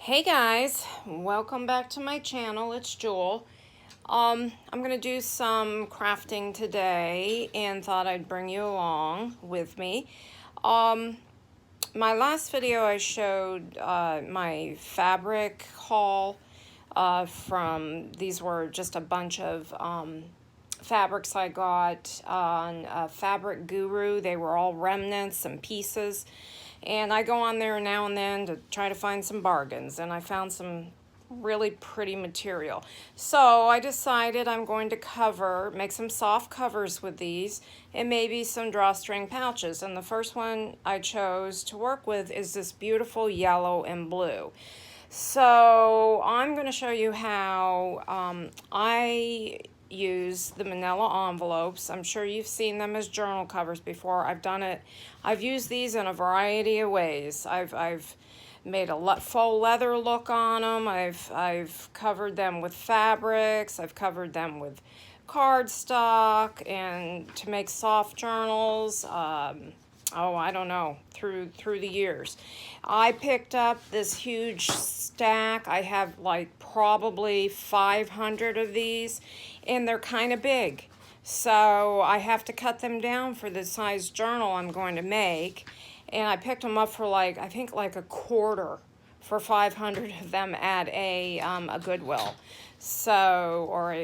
Hey guys, welcome back to my channel. It's Jewel. I'm gonna do some crafting today and thought I'd bring you along with me. Um, my last video I showed my fabric haul these were just a bunch of fabrics I got on Fabric Guru. They were all remnants and pieces. And I go on there now and then to try to find some bargains, and I found some really pretty material. So I decided I'm going to make some soft covers with these and maybe some drawstring pouches. And the first one I chose to work with is this beautiful yellow and blue. So I'm going to show you how I use the manila envelopes. I'm sure you've seen them as journal covers before. I've used these in a variety of ways. I've made a faux leather look on them. I've covered them with fabrics. I've covered them with cardstock and to make soft journals. I don't know, through the years. I picked up this huge stack. I have like probably 500 of these, and they're kind of big. So I have to cut them down for the size journal I'm going to make. And I picked them up for I think like a quarter for 500 of them at a Goodwill. So, or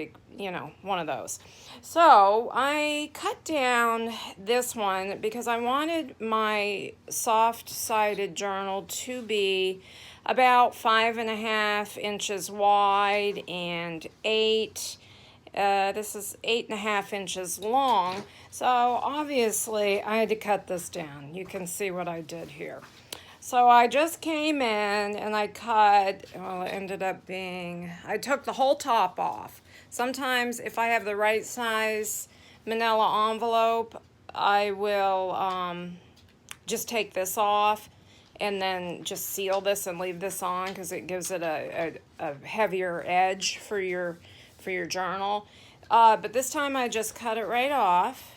one of those. So I cut down this one because I wanted my soft-sided journal to be about 5.5 inches wide and this is 8.5 inches long. So obviously I had to cut this down. You can see what I did here. So I just came in and I cut, well, it ended up being, I took the whole top off. Sometimes if I have the right size manila envelope, I will just take this off and then just seal this and leave this on because it gives it a heavier edge for your journal. But this time I just cut it right off.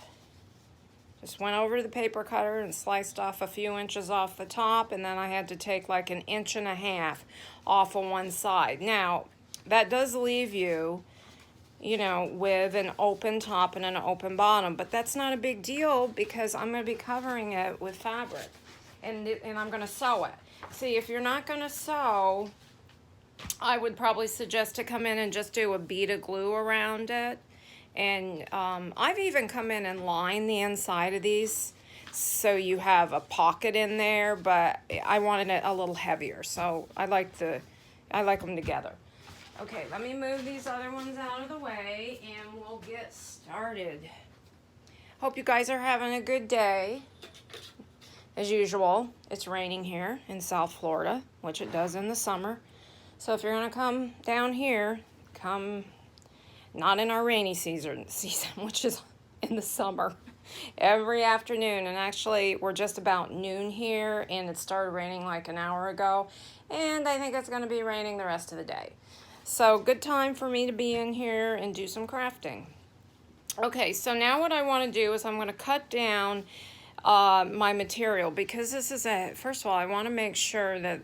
Just went over to the paper cutter and sliced off a few inches off the top, and then I had to take like 1.5 inches off of one side. Now, that does leave you, with an open top and an open bottom, but that's not a big deal because I'm going to be covering it with fabric, and I'm going to sew it. See, if you're not going to sew, I would probably suggest to come in and just do a bead of glue around it. And I've even come in and lined the inside of these so you have a pocket in there, but I wanted it a little heavier, so I like them together. Okay, let me move these other ones out of the way and we'll get started. Hope you guys are having a good day. As usual, it's raining here in South Florida, which it does in the summer. So if you're gonna come down here, come not in our rainy season, which is in the summer, every afternoon. And actually, we're just about noon here, and it started raining like an hour ago, and I think it's going to be raining the rest of the day. So good time for me to be in here and do some crafting. Okay, so now what I want to do is I'm going to cut down my material because this is first of all, I want to make sure that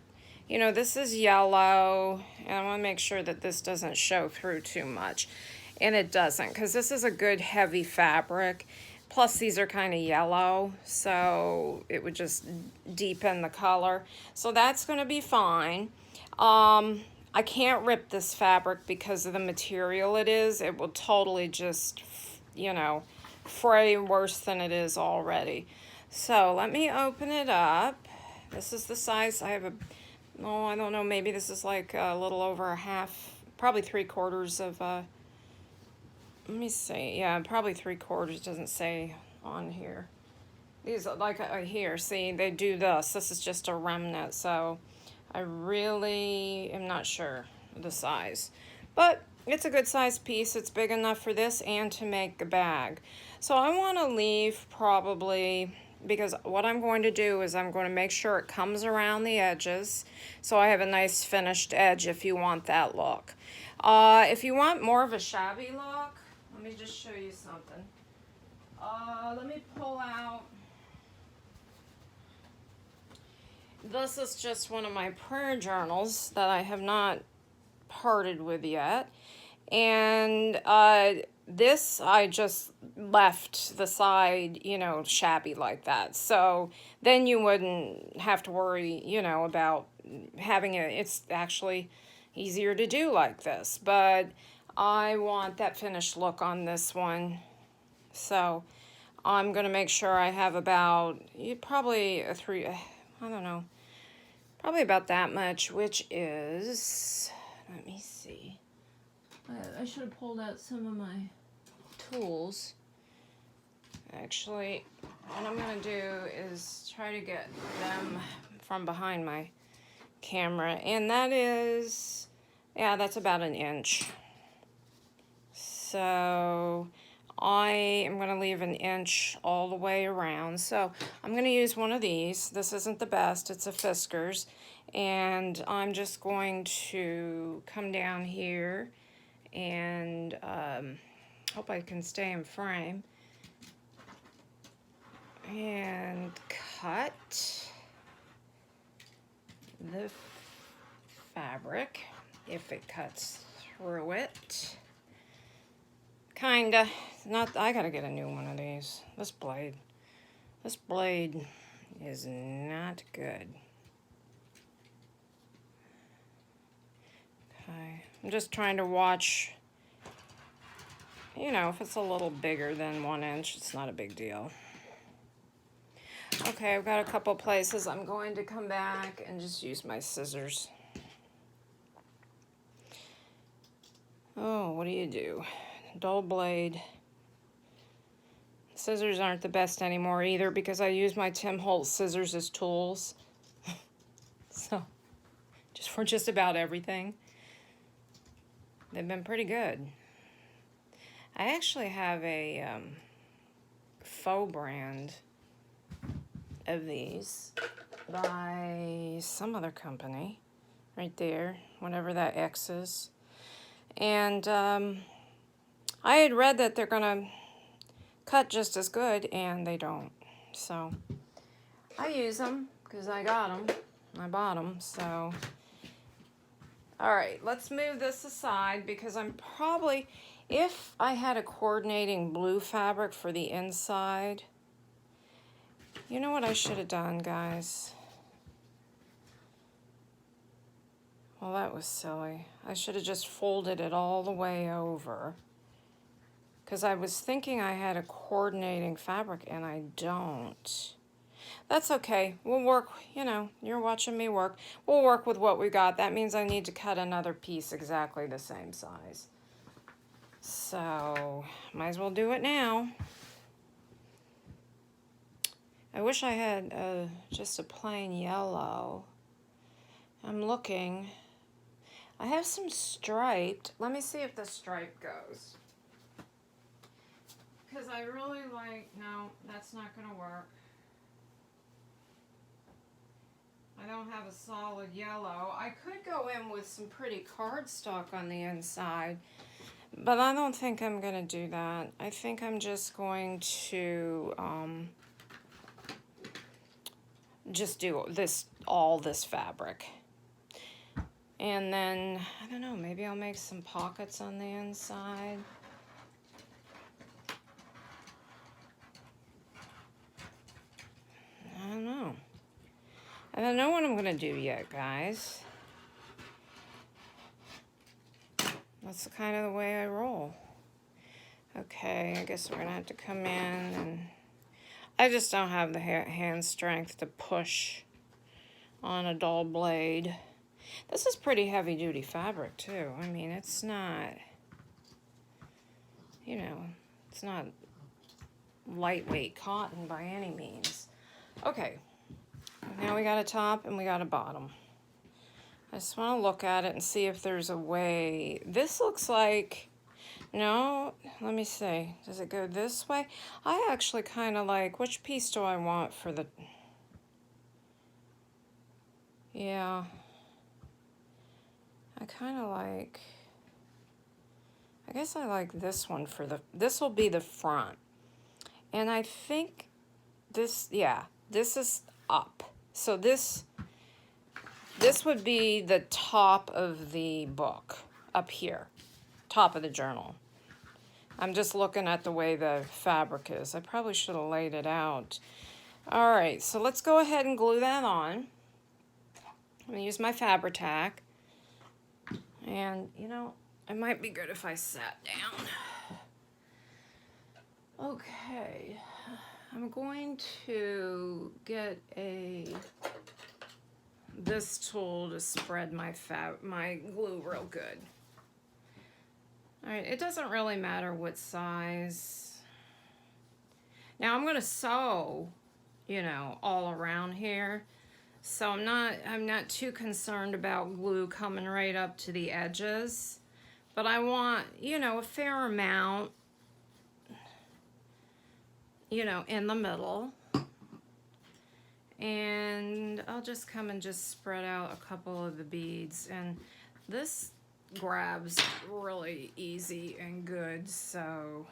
this is yellow, and I want to make sure that this doesn't show through too much. And it doesn't, because this is a good heavy fabric. Plus, these are kind of yellow, so it would just deepen the color. So that's going to be fine. I can't rip this fabric because of the material it is. It will totally just, fray worse than it is already. So let me open it up. This is the size. I don't know, maybe this is like a little over a half, probably 3/4 of let me see. Yeah, probably 3/4 doesn't say on here. These are like here. See, they do this. This is just a remnant, so I really am not sure the size. But it's a good size piece. It's big enough for this and to make a bag. So I want to leave probably, because what I'm going to do is I'm going to make sure it comes around the edges so I have a nice finished edge if you want that look. If you want more of a shabby look, let me just show you something. Let me pull out. this is just one of my prayer journals that I have not parted with yet. And this I just left the side, you know, shabby like that. So then you wouldn't have to worry, you know, about having it. It's actually easier to do like this. But I want that finished look on this one. So I'm going to make sure I have about probably a three, I don't know, probably about that much, which is, let me see. I should have pulled out some of my tools. Actually, what I'm going to do is try to get them from behind my camera. And that is, yeah, that's about an inch. So I am going to leave an inch all the way around. So I'm going to use one of these. This isn't the best. It's a Fiskars. And I'm just going to come down here and hope I can stay in frame. And cut the fabric if it cuts through it. Kinda. Not. I gotta get a new one of these. This blade is not good. Okay. I'm just trying to watch. You know, if it's a little bigger than 1 inch, it's not a big deal. Okay, I've got a couple places I'm going to come back and just use my scissors. Oh, what do you do? Dull blade. Scissors aren't the best anymore either because I use my Tim Holtz scissors as tools. So, just for just about everything. They've been pretty good. I actually have a faux brand of these by some other company. Right there, whatever that X is. And I had read that they're gonna cut just as good, and they don't. So I use them because I got them. I bought them. So all right, let's move this aside because I'm probably, if I had a coordinating blue fabric for the inside, you know what I should have done, guys? Well, that was silly. I should have just folded it all the way over. Because I was thinking I had a coordinating fabric, and I don't. That's okay. We'll work, you know, you're watching me work. We'll work with what we got. That means I need to cut another piece exactly the same size. So, might as well do it now. I wish I had just a plain yellow. I'm looking. I have some striped. Let me see if the stripe goes. Because I really like, no, that's not going to work. I don't have a solid yellow. I could go in with some pretty cardstock on the inside, but I don't think I'm going to do that. I think I'm just going to just do this, all this fabric. And then, I don't know, maybe I'll make some pockets on the inside. I don't know. I don't know what I'm going to do yet, guys. That's kind of the way I roll. Okay, I guess we're going to have to come in and... I just don't have the hand strength to push on a dull blade. This is pretty heavy-duty fabric, too. I mean, it's not... You know, it's not lightweight cotton by any means. Okay. Now we got a top and we got a bottom. I just want to look at it and see if there's a way. This looks like, no, let me see. Does it go this way? I actually kind of like, which piece do I want for the, yeah. I kind of like, I guess I like this one for the, this will be the front. And I think this, yeah, this is up. So this this would be the top of the book up here, top of the journal. I'm just looking at the way the fabric is. I probably should have laid it out. All right, so let's go ahead and glue that on. I'm gonna use my Fabri-Tac. And, you know, it might be good if I sat down. Okay, I'm going to get this tool to spread my glue real good. All right, it doesn't really matter what size. Now I'm gonna sew, you know, all around here. So I'm not too concerned about glue coming right up to the edges, but I want, you know, a fair amount, you know, in the middle. And I'll just come and just spread out a couple of the beads, and this grabs really easy and good, so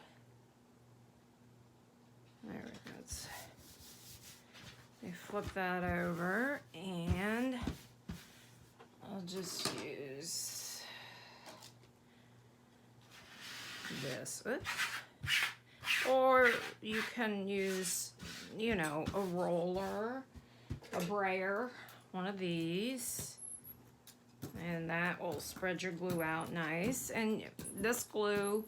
there we go. I flip that over, and I'll just use this. Oops. Or you can use, you know, a roller, a brayer, one of these, and that will spread your glue out nice. And this glue,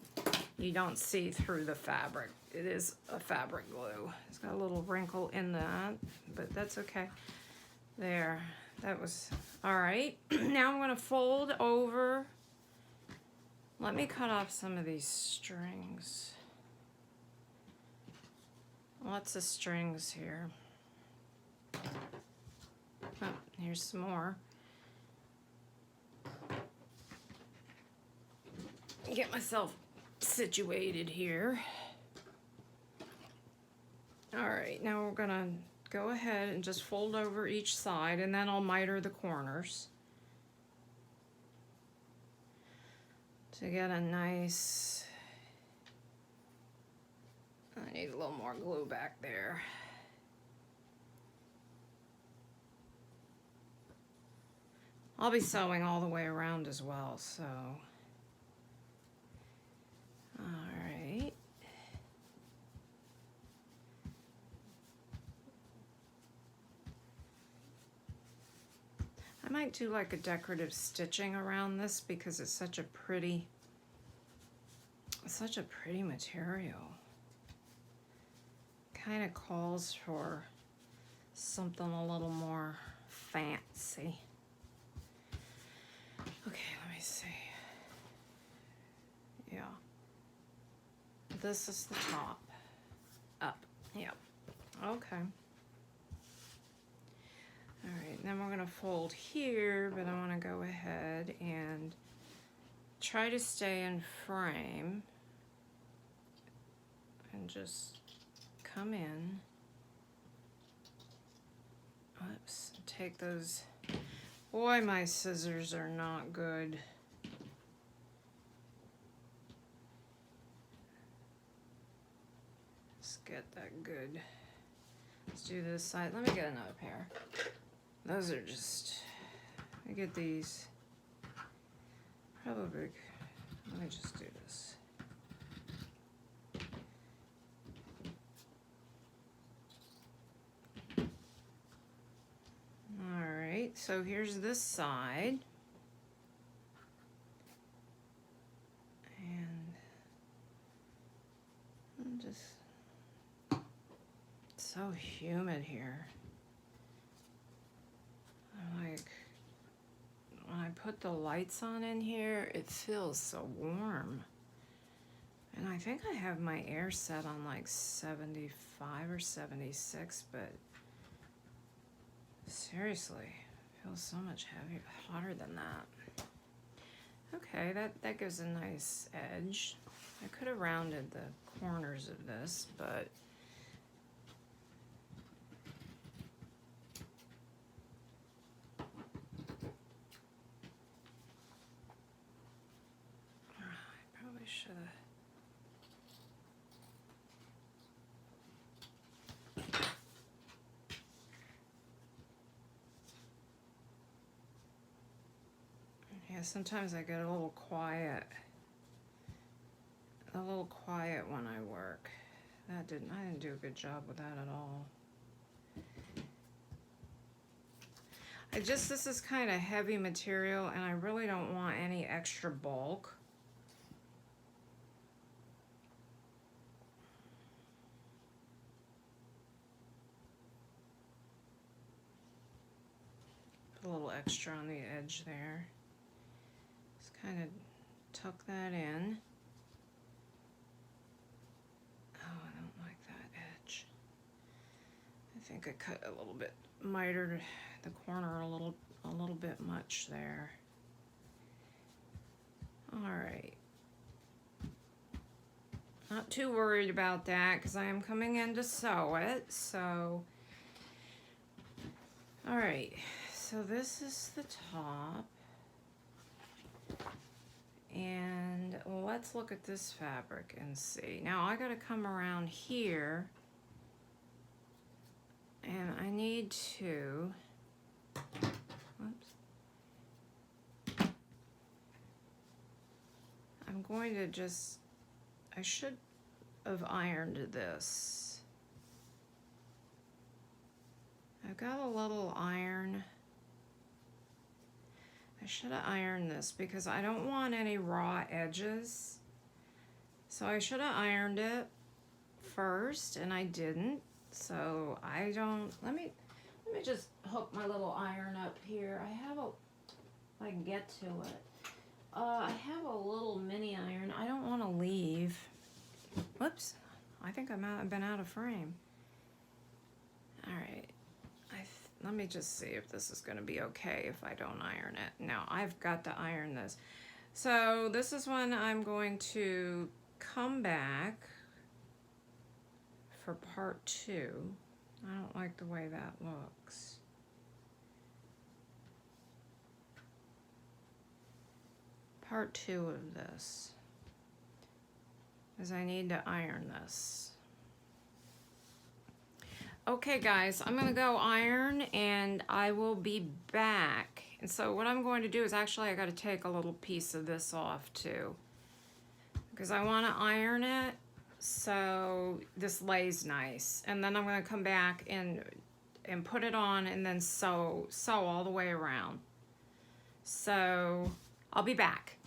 you don't see through the fabric. It is a fabric glue. It's got a little wrinkle in that, but that's okay. There, that was all right. Now I'm gonna fold over. Let me cut off some of these strings. Lots of strings here. Oh, here's some more. Get myself situated here. All right, now we're gonna go ahead and just fold over each side, and then I'll miter the corners to get a nice, I need a little more glue back there. I'll be sewing all the way around as well, so. All right. I might do like a decorative stitching around this because it's such a pretty material. Kind of calls for something a little more fancy. Okay, let me see. Yeah. This is the top. Up. Yep. Okay. All right, then we're gonna fold here, but I wanna go ahead and try to stay in frame and just come in. Oops, take those. Boy, my scissors are not good. Let's get that good. Let's do this side. Let me get another pair. Those are just, I get these probably, let me just do this. All right, so here's this side. And I'm just, it's so humid here. Like, when I put the lights on in here, it feels so warm. And I think I have my air set on like 75 or 76, but seriously, it feels so much heavier, hotter than that. Okay, that gives a nice edge. I could have rounded the corners of this, but should have. Yeah, sometimes I get a little quiet. When I work. I didn't do a good job with that at all. This is kind of heavy material, and I really don't want any extra bulk. Put a little extra on the edge there. Just kind of tuck that in. Oh, I don't like that edge. I think I cut a little bit, mitered the corner a little bit much there. All right. Not too worried about that because I am coming in to sew it. So, all right. So this is the top. And let's look at this fabric and see. Now I gotta come around here and I need to, whoops. I'm going to just, I should have ironed this. I've got a little iron. I should have ironed this because I don't want any raw edges. So I should have ironed it first and I didn't. So I don't, let me just hook my little iron up here. I have if I can get to it. I have a little mini iron. I don't want to leave. Whoops. I think I've been out of frame. All right. Let me just see if this is going to be okay if I don't iron it. Now, I've got to iron this. So this is when I'm going to come back for part 2. I don't like the way that looks. Part 2 of this is I need to iron this. Okay guys, I'm gonna go iron and I will be back. And so what I'm going to do is actually I gotta take a little piece of this off too, because I wanna iron it so this lays nice. And then I'm gonna come back and put it on and then sew all the way around. So I'll be back.